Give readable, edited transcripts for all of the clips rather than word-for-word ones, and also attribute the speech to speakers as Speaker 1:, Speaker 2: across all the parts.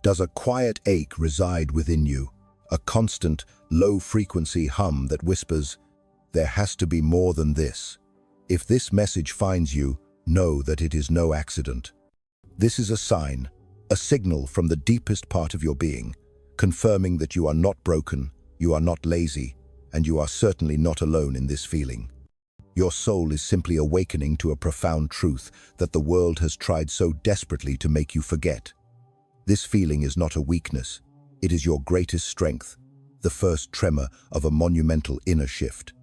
Speaker 1: Does a quiet ache reside within you? A constant, low-frequency hum that whispers, "There has to be more than this." If this message finds you, know that it is no accident. This is a sign, a signal from the deepest part of your being, confirming that you are not broken, you are not lazy, and you are certainly not alone in this feeling. Your soul is simply awakening to a profound truth that the world has tried so desperately to make you forget. This feeling is not a weakness. It is your greatest strength, the first tremor of a monumental inner shift.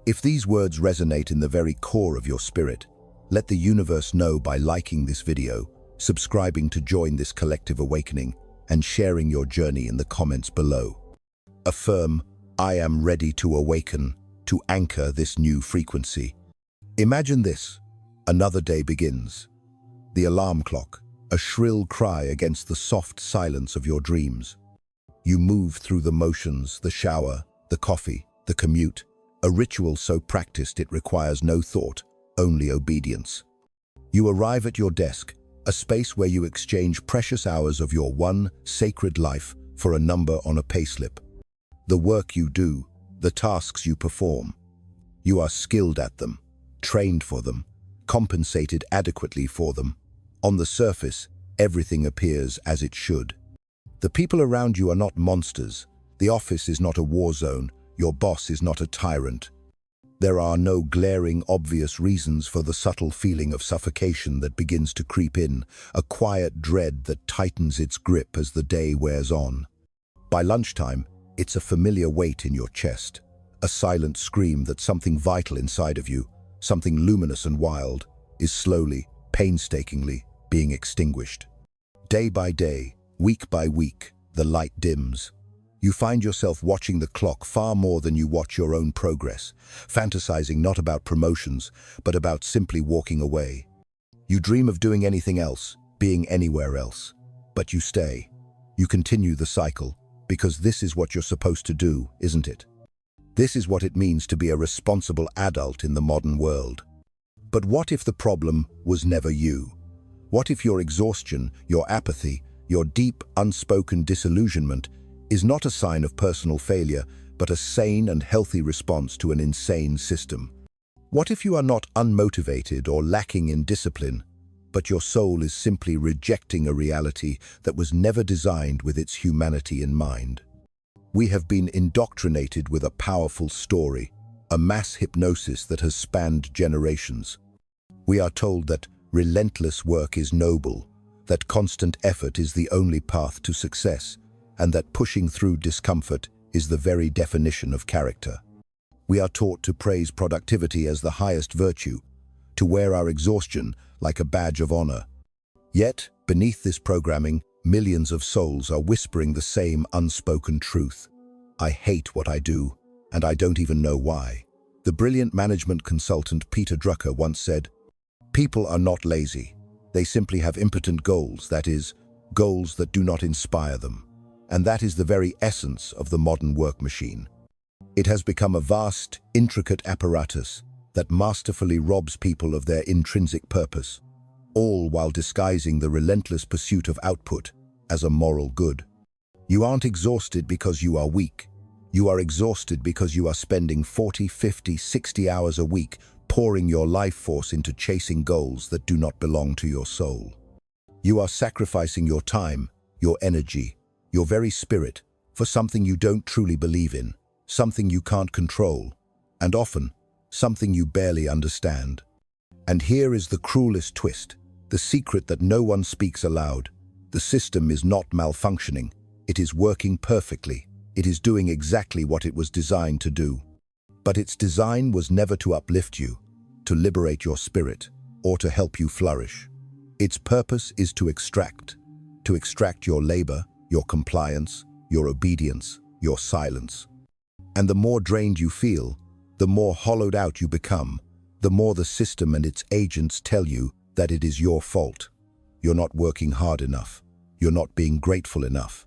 Speaker 1: If these words resonate in the very core of your spirit, let the universe know by liking this video, subscribing to join this collective awakening, and sharing your journey in the comments below. Affirm, "I am ready to awaken," to anchor this new frequency. Imagine this: another day begins. The alarm clock, a shrill cry against the soft silence of your dreams. You move through the motions, the shower, the coffee, the commute, a ritual so practiced it requires no thought, only obedience. You arrive at your desk, a space where you exchange precious hours of your one sacred life for a number on a payslip. The work you do, the tasks you perform. You are skilled at them, trained for them, compensated adequately for them. On the surface, everything appears as it should. The people around you are not monsters. The office is not a war zone. Your boss is not a tyrant. There are no glaring, obvious reasons for the subtle feeling of suffocation that begins to creep in, a quiet dread that tightens its grip as the day wears on. By lunchtime, it's a familiar weight in your chest, a silent scream that something vital inside of you, something luminous and wild, is slowly, painstakingly being extinguished. Day by day, week by week, the light dims. You find yourself watching the clock far more than you watch your own progress, fantasizing not about promotions, but about simply walking away. You dream of doing anything else, being anywhere else. But you stay. You continue the cycle, because this is what you're supposed to do, isn't it? This is what it means to be a responsible adult in the modern world. But what if the problem was never you? What if your exhaustion, your apathy, your deep, unspoken disillusionment is not a sign of personal failure, but a sane and healthy response to an insane system? What if you are not unmotivated or lacking in discipline, but your soul is simply rejecting a reality that was never designed with its humanity in mind? We have been indoctrinated with a powerful story, a mass hypnosis that has spanned generations. We are told that relentless work is noble, that constant effort is the only path to success, and that pushing through discomfort is the very definition of character. We are taught to praise productivity as the highest virtue, to wear our exhaustion like a badge of honor. Yet, beneath this programming, millions of souls are whispering the same unspoken truth. I hate what I do, and I don't even know why. The brilliant management consultant Peter Drucker once said, "People are not lazy. They simply have impotent goals, that is, goals that do not inspire them." And that is the very essence of the modern work machine. It has become a vast, intricate apparatus that masterfully robs people of their intrinsic purpose, all while disguising the relentless pursuit of output as a moral good. You aren't exhausted because you are weak. You are exhausted because you are spending 40, 50, 60 hours a week pouring your life force into chasing goals that do not belong to your soul. You are sacrificing your time, your energy, your very spirit for something you don't truly believe in, something you can't control, and often, something you barely understand. And here is the cruelest twist, the secret that no one speaks aloud. The system is not malfunctioning. It is working perfectly. It is doing exactly what it was designed to do. But its design was never to uplift you, to liberate your spirit, or to help you flourish. Its purpose is to extract your labor, your compliance, your obedience, your silence. And the more drained you feel, the more hollowed out you become, the more the system and its agents tell you that it is your fault. You're not working hard enough. You're not being grateful enough.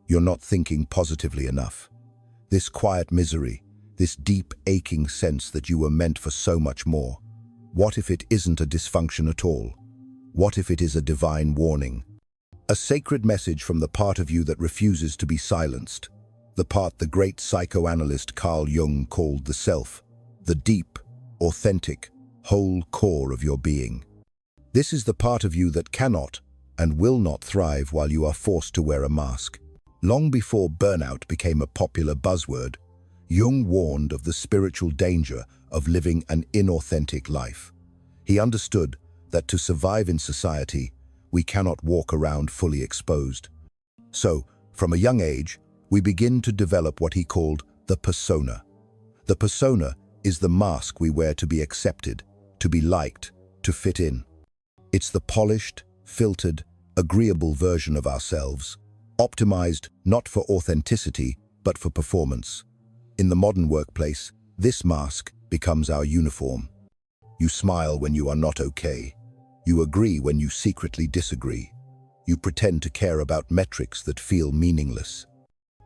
Speaker 1: You're not thinking positively enough. This quiet misery, this deep aching sense that you were meant for so much more. What if it isn't a dysfunction at all? What if it is a divine warning? A sacred message from the part of you that refuses to be silenced, the part the great psychoanalyst Carl Jung called the self, the deep, authentic, whole core of your being. This is the part of you that cannot and will not thrive while you are forced to wear a mask. Long before burnout became a popular buzzword, Jung warned of the spiritual danger of living an inauthentic life. He understood that to survive in society, we cannot walk around fully exposed. So, from a young age, we begin to develop what he called the persona. The persona is the mask we wear to be accepted, to be liked, to fit in. It's the polished, filtered, agreeable version of ourselves, optimized not for authenticity, but for performance. In the modern workplace, this mask becomes our uniform. You smile when you are not okay. You agree when you secretly disagree. You pretend to care about metrics that feel meaningless.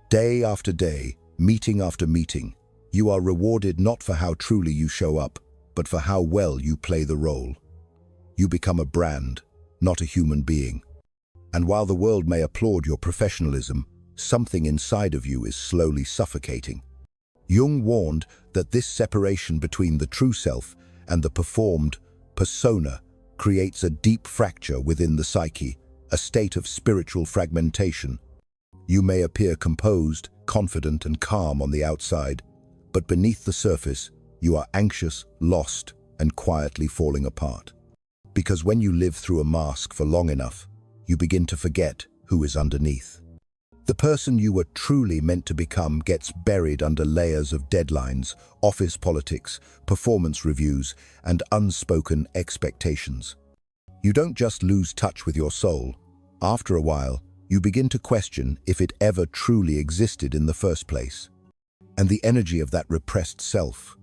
Speaker 1: Day after day, meeting after meeting, you are rewarded not for how truly you show up, but for how well you play the role. You become a brand, not a human being. And while the world may applaud your professionalism, something inside of you is slowly suffocating. Jung warned that this separation between the true self and the performed persona creates a deep fracture within the psyche, a state of spiritual fragmentation. You may appear composed, confident, and calm on the outside, but beneath the surface, you are anxious, lost, and quietly falling apart. Because when you live through a mask for long enough, you begin to forget who is underneath. The person you were truly meant to become gets buried under layers of deadlines, office politics, performance reviews, and unspoken expectations. You don't just lose touch with your soul. After a while, you begin to question if it ever truly existed in the first place. And the energy of that repressed self,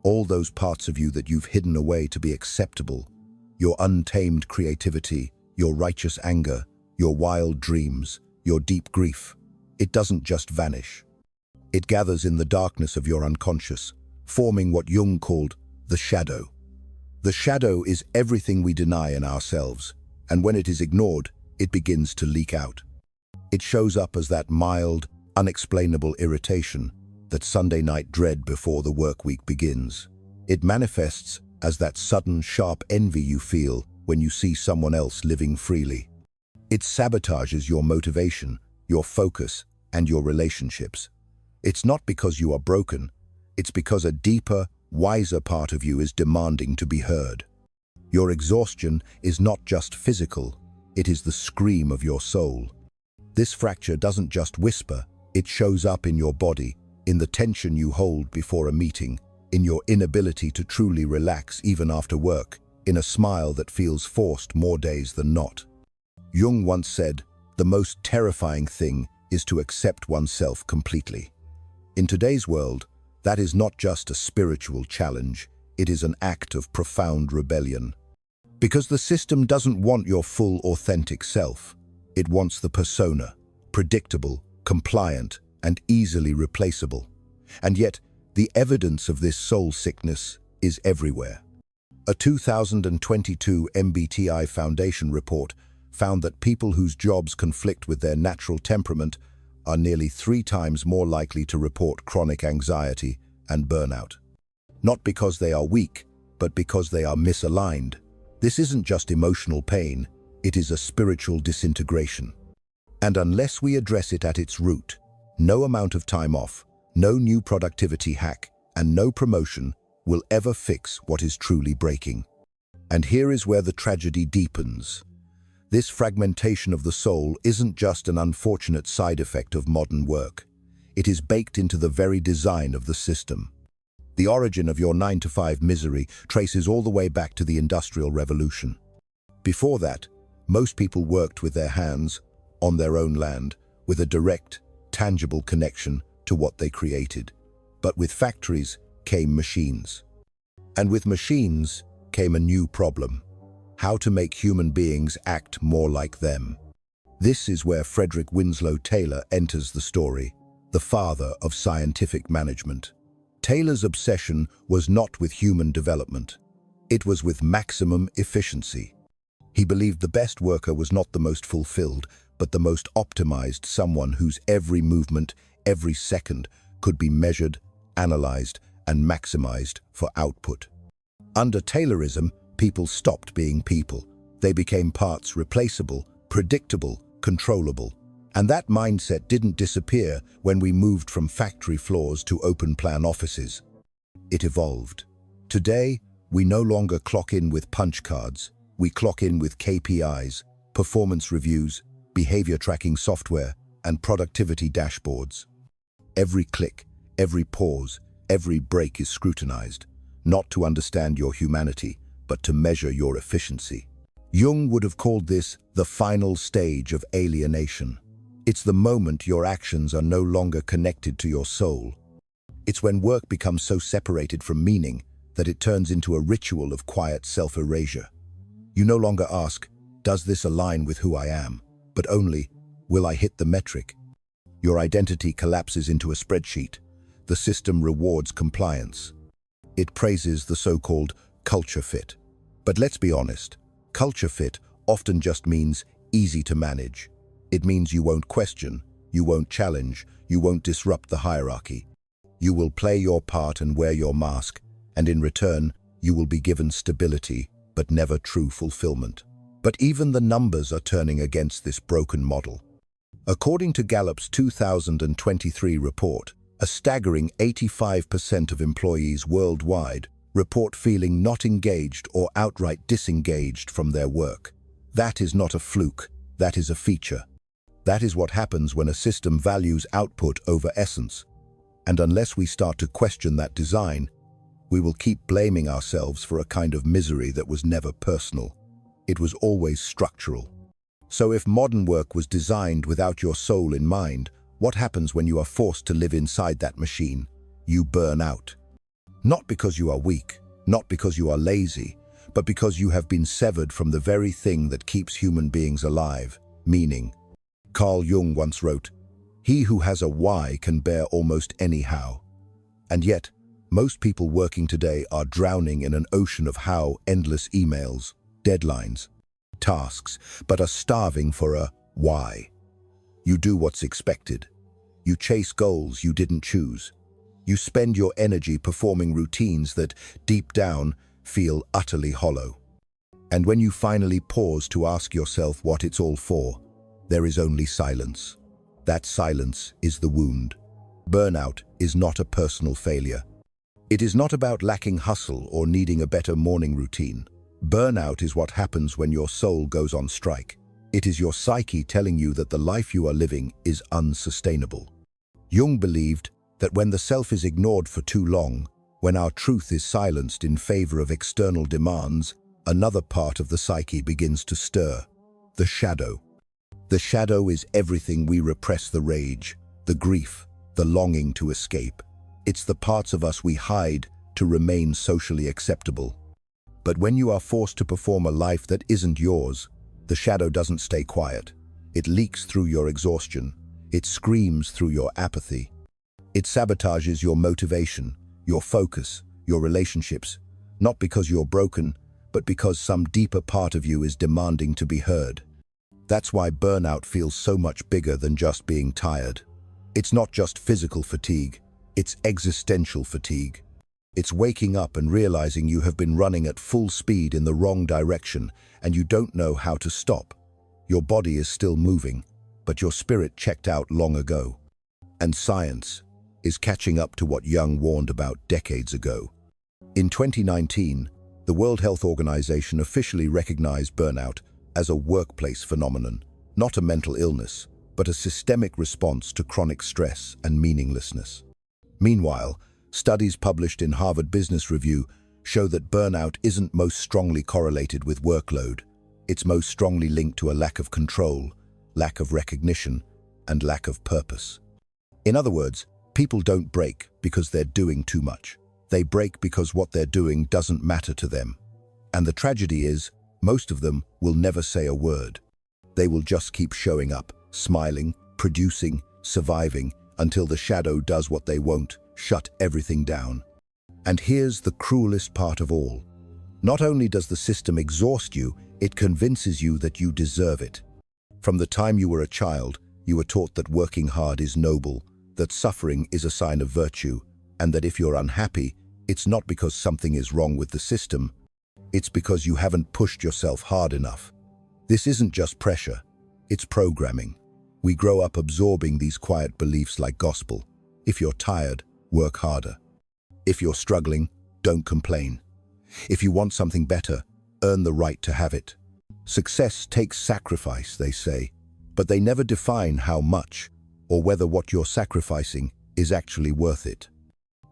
Speaker 1: all those parts of you that you've hidden away to be acceptable, your untamed creativity, your righteous anger, your wild dreams, your deep grief, it doesn't just vanish. It gathers in the darkness of your unconscious, forming what Jung called the shadow. The shadow is everything we deny in ourselves, and when it is ignored, it begins to leak out. It shows up as that mild, unexplainable irritation, that Sunday night dread before the work week begins. It manifests as that sudden, sharp envy you feel when you see someone else living freely. It sabotages your motivation, your focus, and your relationships. It's not because you are broken, it's because a deeper, wiser part of you is demanding to be heard. Your exhaustion is not just physical, it is the scream of your soul. This fracture doesn't just whisper, it shows up in your body, in the tension you hold before a meeting, in your inability to truly relax even after work, in a smile that feels forced more days than not. Jung once said, "The most terrifying thing is to accept oneself completely." In today's world, that is not just a spiritual challenge, it is an act of profound rebellion. Because the system doesn't want your full, authentic self. It wants the persona, predictable, compliant, and easily replaceable. And yet, the evidence of this soul sickness is everywhere. A 2022 MBTI Foundation report found that people whose jobs conflict with their natural temperament are nearly 3 times more likely to report chronic anxiety and burnout. Not because they are weak, but because they are misaligned. This isn't just emotional pain, it is a spiritual disintegration. And unless we address it at its root, no amount of time off, no new productivity hack, and no promotion will ever fix what is truly breaking. And here is where the tragedy deepens. This fragmentation of the soul isn't just an unfortunate side effect of modern work. It is baked into the very design of the system. The origin of your 9-to-5 misery traces all the way back to the Industrial Revolution. Before that, most people worked with their hands, on their own land, with a direct, tangible connection to what they created. But with factories came machines. And with machines came a new problem: how to make human beings act more like them. This is where Frederick Winslow Taylor enters the story, the father of scientific management. Taylor's obsession was not with human development. It was with maximum efficiency. He believed the best worker was not the most fulfilled, but the most optimized, someone whose every movement, every second, could be measured, analyzed, and maximized for output. Under Taylorism, people stopped being people. They became parts, replaceable, predictable, controllable. And that mindset didn't disappear when we moved from factory floors to open-plan offices. It evolved. Today, we no longer clock in with punch cards. We clock in with KPIs, performance reviews, behavior tracking software, and productivity dashboards. Every click, every pause, every break is scrutinized, not to understand your humanity, but to measure your efficiency. Jung would have called this the final stage of alienation. It's the moment your actions are no longer connected to your soul. It's when work becomes so separated from meaning that it turns into a ritual of quiet self-erasure. You no longer ask, does this align with who I am? But only, will I hit the metric? Your identity collapses into a spreadsheet. The system rewards compliance. It praises the so-called culture fit. But let's be honest, culture fit often just means easy to manage. It means you won't question, you won't challenge, you won't disrupt the hierarchy. You will play your part and wear your mask, and in return, you will be given stability, but never true fulfillment. But even the numbers are turning against this broken model. According to Gallup's 2023 report, a staggering 85% of employees worldwide report feeling not engaged or outright disengaged from their work. That is not a fluke, that is a feature. That is what happens when a system values output over essence. And unless we start to question that design, we will keep blaming ourselves for a kind of misery that was never personal. It was always structural. So if modern work was designed without your soul in mind, what happens when you are forced to live inside that machine? You burn out. Not because you are weak, not because you are lazy, but because you have been severed from the very thing that keeps human beings alive, meaning. Carl Jung once wrote, "He who has a why can bear almost any how." And yet, most people working today are drowning in an ocean of how, endless emails, deadlines, tasks, but are starving for a why. You do what's expected. You chase goals you didn't choose. You spend your energy performing routines that, deep down, feel utterly hollow. And when you finally pause to ask yourself what it's all for, there is only silence. That silence is the wound. Burnout is not a personal failure. It is not about lacking hustle or needing a better morning routine. Burnout is what happens when your soul goes on strike. It is your psyche telling you that the life you are living is unsustainable. Jung believed that when the self is ignored for too long, when our truth is silenced in favor of external demands, another part of the psyche begins to stir: the shadow. The shadow is everything we repress: the rage, the grief, the longing to escape. It's the parts of us we hide to remain socially acceptable. But when you are forced to perform a life that isn't yours, the shadow doesn't stay quiet. It leaks through your exhaustion. It screams through your apathy. It sabotages your motivation, your focus, your relationships, not because you're broken, but because some deeper part of you is demanding to be heard. That's why burnout feels so much bigger than just being tired. It's not just physical fatigue, it's existential fatigue. It's waking up and realizing you have been running at full speed in the wrong direction and you don't know how to stop. Your body is still moving, but your spirit checked out long ago. And science is catching up to what Jung warned about decades ago. In 2019, the World Health Organization officially recognized burnout as a workplace phenomenon, not a mental illness, but a systemic response to chronic stress and meaninglessness. Meanwhile, studies published in Harvard Business Review show that burnout isn't most strongly correlated with workload. It's most strongly linked to a lack of control, lack of recognition, and lack of purpose. In other words, people don't break because they're doing too much. They break because what they're doing doesn't matter to them. And the tragedy is, most of them will never say a word. They will just keep showing up, smiling, producing, surviving, until the shadow does what they won't: shut everything down. And here's the cruelest part of all. Not only does the system exhaust you, it convinces you that you deserve it. From the time you were a child, you were taught that working hard is noble, that suffering is a sign of virtue, and that if you're unhappy, it's not because something is wrong with the system, it's because you haven't pushed yourself hard enough. This isn't just pressure, it's programming. We grow up absorbing these quiet beliefs like gospel. If you're tired, work harder. If you're struggling, don't complain. If you want something better, earn the right to have it. Success takes sacrifice, they say, but they never define how much or whether what you're sacrificing is actually worth it.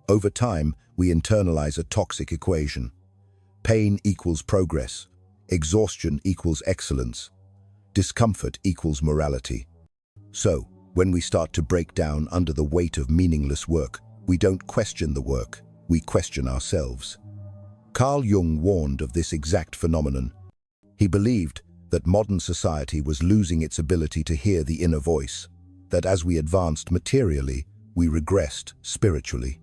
Speaker 1: Over time, we internalize a toxic equation. Pain equals progress, exhaustion equals excellence, discomfort equals morality. So, when we start to break down under the weight of meaningless work, we don't question the work, we question ourselves. Carl Jung warned of this exact phenomenon. He believed that modern society was losing its ability to hear the inner voice, that as we advanced materially, we regressed spiritually.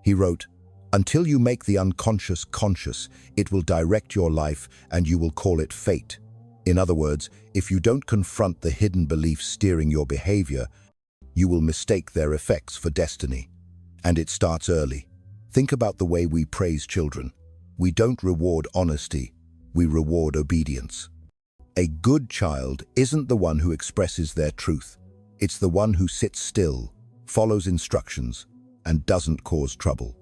Speaker 1: He wrote, "Until you make the unconscious conscious, it will direct your life and you will call it fate." In other words, if you don't confront the hidden beliefs steering your behavior, you will mistake their effects for destiny. And it starts early. Think about the way we praise children. We don't reward honesty, we reward obedience. A good child isn't the one who expresses their truth. It's the one who sits still, follows instructions, and doesn't cause trouble.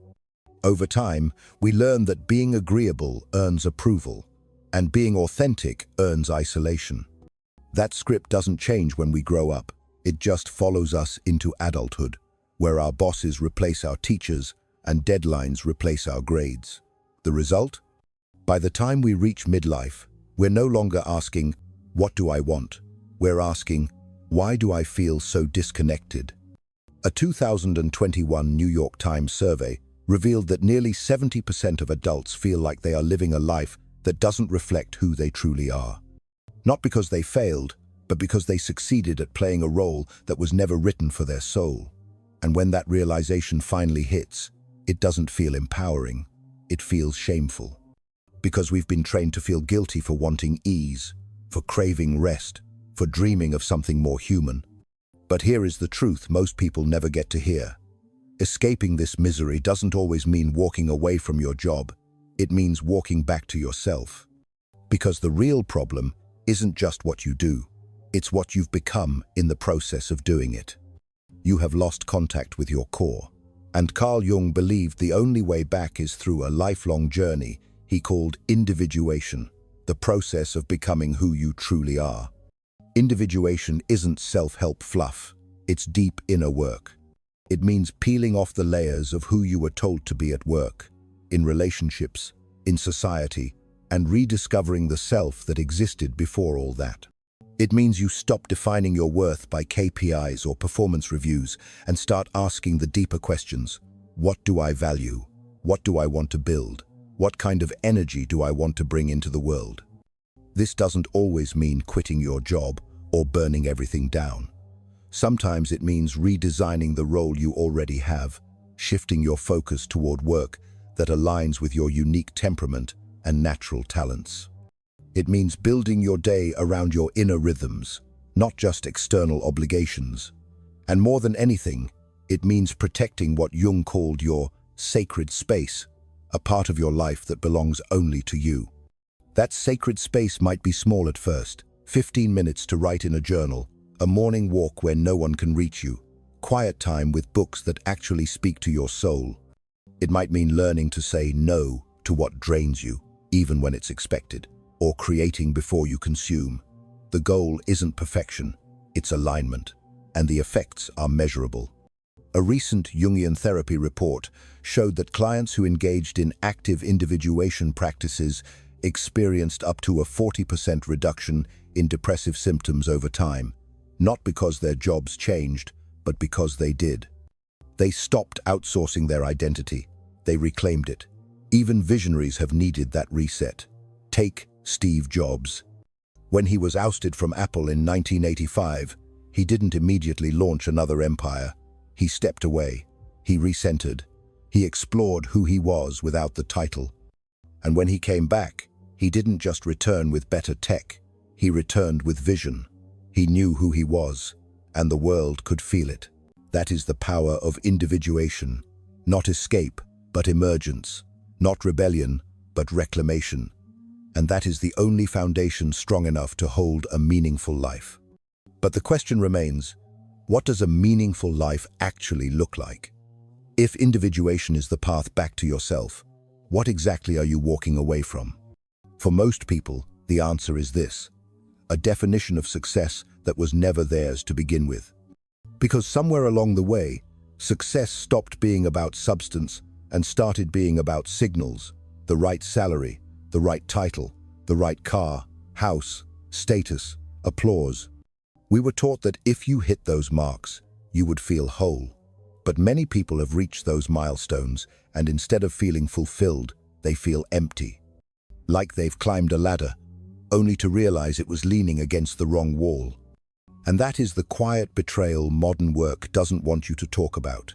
Speaker 1: Over time, we learn that being agreeable earns approval, and being authentic earns isolation. That script doesn't change when we grow up. It just follows us into adulthood, where our bosses replace our teachers and deadlines replace our grades. The result? By the time we reach midlife, we're no longer asking, "What do I want?" We're asking, "Why do I feel so disconnected?" A 2021 New York Times survey revealed that nearly 70% of adults feel like they are living a life that doesn't reflect who they truly are. Not because they failed, but because they succeeded at playing a role that was never written for their soul. And when that realization finally hits, it doesn't feel empowering, it feels shameful. Because we've been trained to feel guilty for wanting ease, for craving rest, for dreaming of something more human. But here is the truth most people never get to hear. Escaping this misery doesn't always mean walking away from your job. It means walking back to yourself. Because the real problem isn't just what you do, it's what you've become in the process of doing it. You have lost contact with your core. And Carl Jung believed the only way back is through a lifelong journey he called individuation, the process of becoming who you truly are. Individuation isn't self-help fluff, it's deep inner work. It means peeling off the layers of who you were told to be at work, in relationships, in society, and rediscovering the self that existed before all that. It means you stop defining your worth by KPIs or performance reviews and start asking the deeper questions. What do I value? What do I want to build? What kind of energy do I want to bring into the world? This doesn't always mean quitting your job or burning everything down. Sometimes it means redesigning the role you already have, shifting your focus toward work that aligns with your unique temperament and natural talents. It means building your day around your inner rhythms, not just external obligations. And more than anything, it means protecting what Jung called your sacred space, a part of your life that belongs only to you. That sacred space might be small at first, 15 minutes to write in a journal, a morning walk where no one can reach you, quiet time with books that actually speak to your soul. It might mean learning to say no to what drains you, even when it's expected, or creating before you consume. The goal isn't perfection, it's alignment, and the effects are measurable. A recent Jungian therapy report showed that clients who engaged in active individuation practices experienced up to a 40% reduction in depressive symptoms over time, not because their jobs changed, but because they did. They stopped outsourcing their identity, they reclaimed it. Even visionaries have needed that reset. Take Steve Jobs. When he was ousted from Apple in 1985, he didn't immediately launch another empire. He stepped away, he recentered, he explored who he was without the title. And when he came back, he didn't just return with better tech, he returned with vision. He knew who he was, and the world could feel it. That is the power of individuation. Not escape, but emergence. Not rebellion, but reclamation. And that is the only foundation strong enough to hold a meaningful life. But the question remains, what does a meaningful life actually look like? If individuation is the path back to yourself, what exactly are you walking away from? For most people, the answer is this: a definition of success that was never theirs to begin with. Because somewhere along the way, success stopped being about substance and started being about signals, the right salary, the right title, the right car, house, status, applause. We were taught that if you hit those marks, you would feel whole. But many people have reached those milestones, and instead of feeling fulfilled, they feel empty. Like they've climbed a ladder, only to realize it was leaning against the wrong wall. And that is the quiet betrayal modern work doesn't want you to talk about.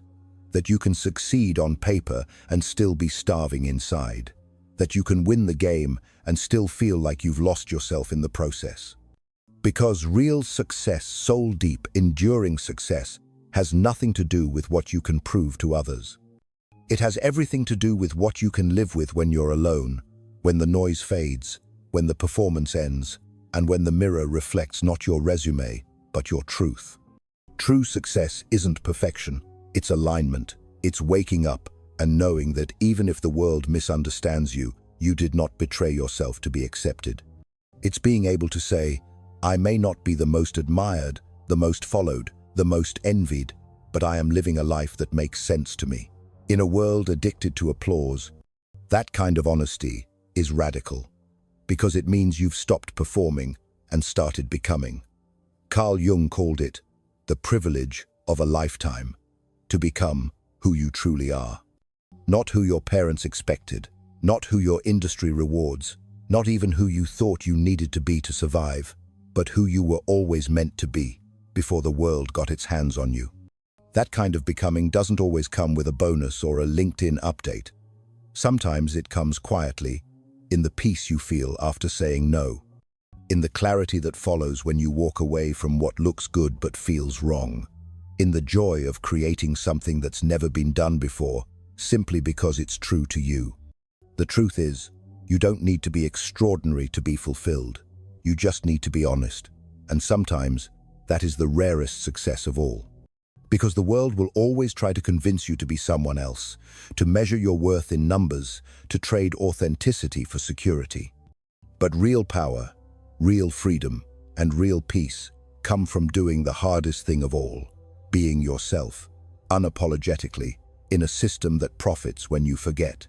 Speaker 1: That you can succeed on paper and still be starving inside. That you can win the game and still feel like you've lost yourself in the process. Because real success, soul-deep, enduring success, has nothing to do with what you can prove to others. It has everything to do with what you can live with when you're alone, when the noise fades, when the performance ends, and when the mirror reflects not your resume, but your truth. True success isn't perfection, it's alignment. It's waking up and knowing that even if the world misunderstands you, you did not betray yourself to be accepted. It's being able to say, I may not be the most admired, the most followed, the most envied, but I am living a life that makes sense to me. In a world addicted to applause, that kind of honesty is radical, because it means you've stopped performing and started becoming. Carl Jung called it the privilege of a lifetime, to become who you truly are. Not who your parents expected, not who your industry rewards, not even who you thought you needed to be to survive, but who you were always meant to be before the world got its hands on you. That kind of becoming doesn't always come with a bonus or a LinkedIn update. Sometimes it comes quietly, in the peace you feel after saying no, in the clarity that follows when you walk away from what looks good but feels wrong, in the joy of creating something that's never been done before, simply because it's true to you. The truth is, you don't need to be extraordinary to be fulfilled. You just need to be honest. And sometimes, that is the rarest success of all. Because the world will always try to convince you to be someone else, to measure your worth in numbers, to trade authenticity for security. But real power, real freedom, and real peace come from doing the hardest thing of all, being yourself, unapologetically, in a system that profits when you forget.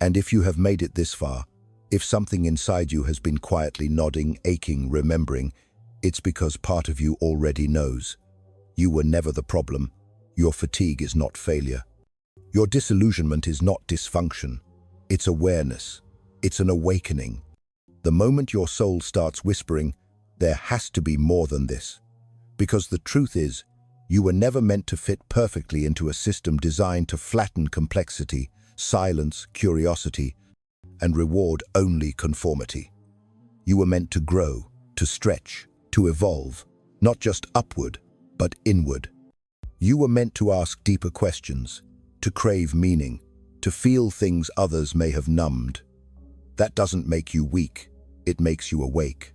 Speaker 1: And if you have made it this far, if something inside you has been quietly nodding, aching, remembering, it's because part of you already knows. You were never the problem. Your fatigue is not failure. Your disillusionment is not dysfunction. It's awareness. It's an awakening. The moment your soul starts whispering, there has to be more than this. Because the truth is, you were never meant to fit perfectly into a system designed to flatten complexity, silence curiosity, and reward only conformity. You were meant to grow, to stretch, to evolve, not just upward, but inward. You were meant to ask deeper questions, to crave meaning, to feel things others may have numbed. That doesn't make you weak, it makes you awake.